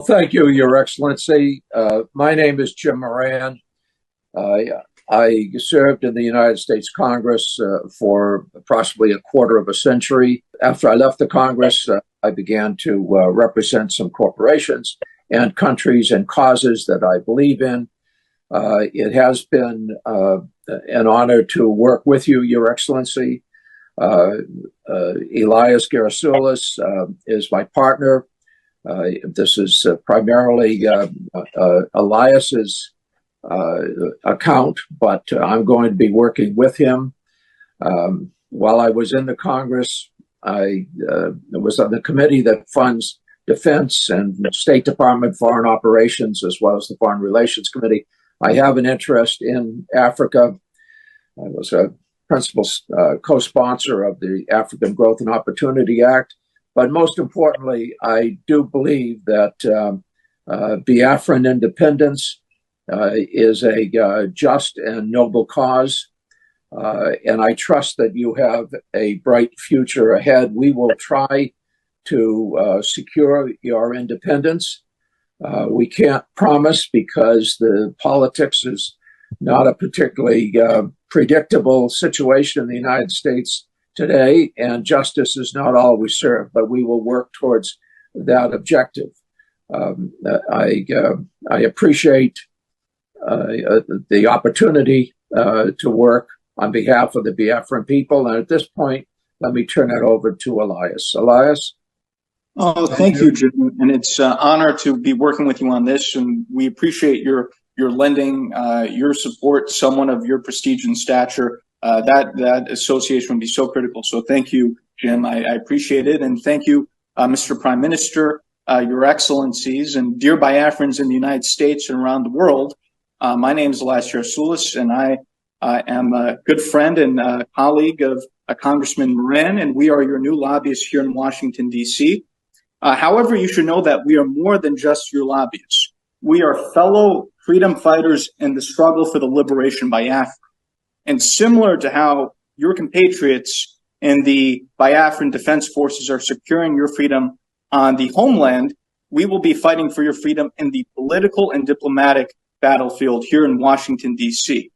Thank you, Your Excellency. My name is Jim Moran. I served in the United States Congress for approximately a quarter of a century. After I left the Congress, I began to represent some corporations and countries and causes that I believe in. It has been an honor to work with you, Your Excellency. Elias Gerasulis is my partner. This is primarily Elias's account, but I'm going to be working with him. While I was in the Congress, I was on the committee that funds defense and State Department foreign operations, as well as the Foreign Relations Committee. I have an interest in Africa. I was a principal co-sponsor of the African Growth and Opportunity Act. But most importantly, I do believe that Biafran independence is a just and noble cause. And I trust that you have a bright future ahead. We will try to secure your independence. We can't promise because the politics is not a particularly predictable situation in the United States today, and justice is not always served, but we will work towards that objective. I appreciate the opportunity to work on behalf of the Biafran people, and at this point, let me turn it over to Elias. Elias? Oh, thank you, Jim, and it's an honor to be working with you on this, and we appreciate your lending your support to someone of your prestige and stature. That association would be so critical. So thank you, Jim. I appreciate it. And thank you, Mr. Prime Minister, Your Excellencies, and dear Biafrans in the United States and around the world. My name is Elias Gerasulis, and I am a good friend and colleague of Congressman Moran, and we are your new lobbyists here in Washington, D.C. However, you should know that we are more than just your lobbyists. We are fellow freedom fighters in the struggle for the liberation of Biafra. And similar to how your compatriots in the Biafran Defense Forces are securing your freedom on the homeland, we will be fighting for your freedom in the political and diplomatic battlefield here in Washington, D.C.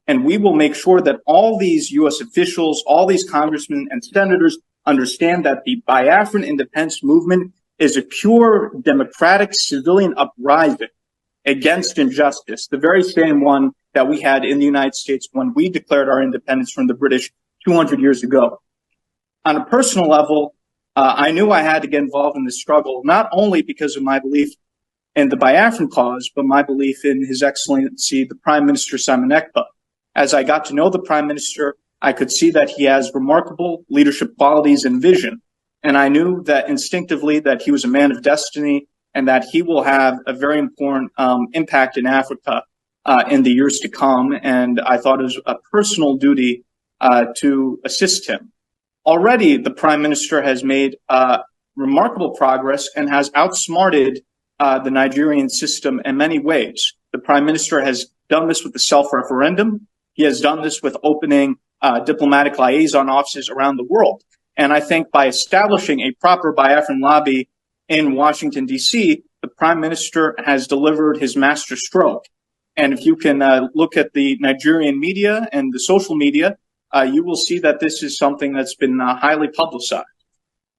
And we will make sure that all these U.S. officials, all these congressmen and senators understand that the Biafran independence movement is a pure democratic civilian uprising against injustice, the very same one that we had in the United States when we declared our independence from the British 200 years ago. On a personal level, I knew I had to get involved in this struggle, not only because of my belief in the Biafran cause, but my belief in His Excellency, the Prime Minister Simon Ekpa. As I got to know the Prime Minister, I could see that he has remarkable leadership qualities and vision. And I knew that instinctively that he was a man of destiny and that he will have a very important impact in Africa in the years to come. And I thought it was a personal duty to assist him. Already, the Prime Minister has made remarkable progress and has outsmarted the Nigerian system in many ways. The Prime Minister has done this with the self-referendum. He has done this with opening diplomatic liaison offices around the world. And I think by establishing a proper Biafran lobby in Washington, D.C., the Prime Minister has delivered his master stroke. And if you can look at the Nigerian media and the social media, you will see that this is something that's been highly publicized.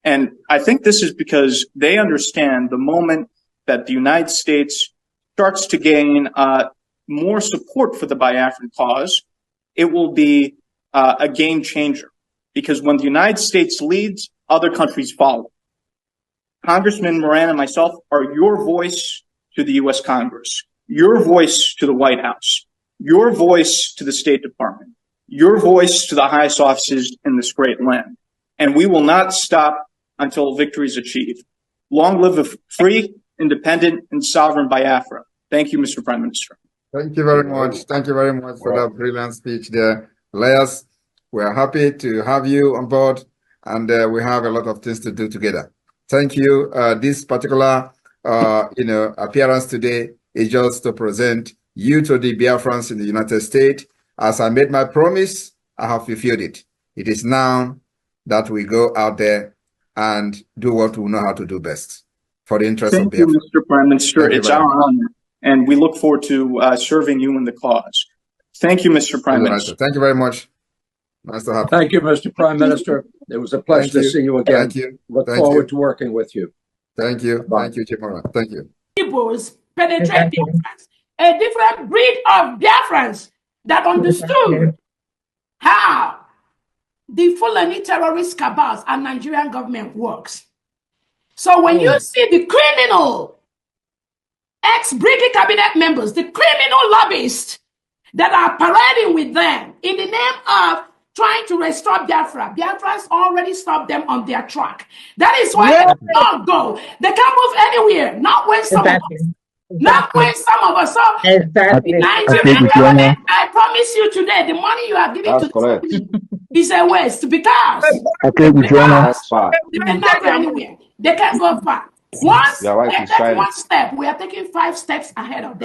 And I think this is because they understand the moment that the United States starts to gain more support for the Biafran cause, it will be a game changer. Because when the United States leads, other countries follow. Congressman Moran and myself are your voice to the U.S. Congress, your voice to the White House, your voice to the State Department, your voice to the highest offices in this great land. And we will not stop until victory is achieved. Long live a free, independent, and sovereign Biafra. Thank you, Mr. Prime Minister. Thank you very much. Thank you very much for that brilliant speech there. Elias, we are happy to have you on board, and we have a lot of things to do together. Thank you. This particular, appearance today is just to present you to the Biafrans in the United States. As I made my promise, I have fulfilled it. It is now that we go out there and do what we know how to do best. for the interest of Thank you, Biafra. Mr. Prime Minister. Thank you It's very our much. honor, and we look forward to serving you in the cause. Thank you, Mr. Prime Minister. Thank you very much. Nice to have you. Thank you, Mr. Prime Minister. It was a pleasure to see you again. Thank you. Look Thank forward you. to working with you. Thank you. Bye. Thank you, Chimora. Thank you. Peoples penetrate Biafrans, a different breed of Biafrans that understood how the Fulani terrorist cabals and Nigerian government works. So when you see the criminal ex-British cabinet members, the criminal lobbyists that are parading with them in the name of trying to restore Biafra, Biafra's already stopped them on their track. That is why they don't go. They can't move anywhere. Not when some of us. Not when some of us. So Nigerian government, I promise you today, the money you are giving to the is a waste because they cannot go anywhere. They can't go far. Once they take one step, we are taking 5 steps ahead of them.